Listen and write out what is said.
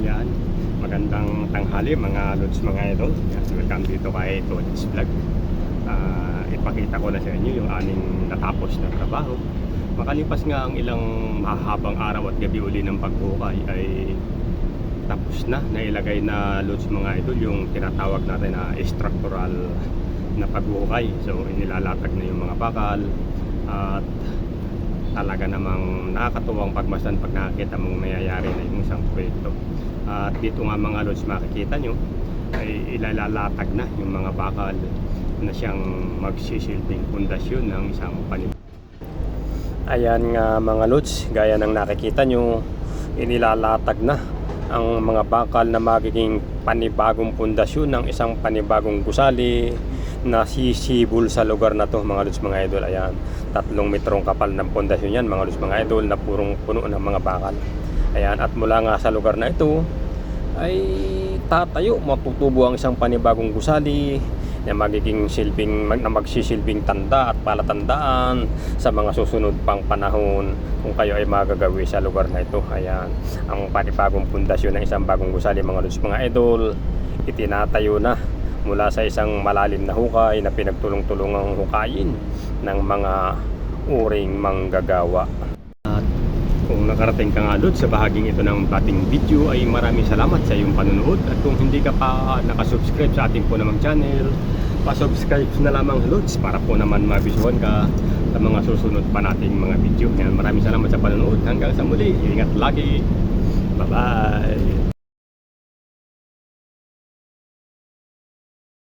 Yan. Magandang tanghali mga lods, mga idol. Yan. Welcome dito kay Tony's Vlog. Ipakita ko na sa inyo yung aming natapos na trabaho. Makalipas nga ang ilang mahabang araw at gabi uli ng paghukay ay tapos na. Nailagay na lods, mga idol, yung tinatawag natin na structural na paghukay. So inilalatag na yung mga bakal at talaga namang nakakatuwang pagmasdan pag nakakita mong mayayari na yung isang proyekto. At dito nga mga lods, makikita nyo ay ilalatag na yung mga bakal na siyang magsisilbing pundasyon ng isang panib. Ayan nga mga lods, gaya ng nakikita nyo, inilalatag na ang mga bakal na magiging panibagong pundasyon ng isang panibagong gusali na sisibol sa lugar na to mga lods, mga idol. Ayan, 3 metrong kapal ng pundasyon yan mga lods, mga idol, na purong puno ng mga bakal. Ayan, at mula nga sa lugar na ito ay tatayo, matutubo ang isang panibagong gusali na magiging magsisilbing tanda at palatandaan sa mga susunod pang panahon kung kayo ay magagawi sa lugar na ito. Ayan, ang panibagong pundasyon ng isang bagong gusali mga lods, mga idol, itinatayo na mula sa isang malalim na hukay na pinagtulong-tulungang hukayin ng mga uring manggagawa. At kung nakarating ka nga lods sa bahaging ito ng ating video ay maraming salamat sa iyong panunood. At kung hindi ka pa nakasubscribe sa ating po namang channel, pasubscribe na lamang lods para po naman mabisuhan ka sa mga susunod pa nating mga video. Yan, maraming salamat sa panunood. Hanggang sa muli, ingat lagi. Bye bye.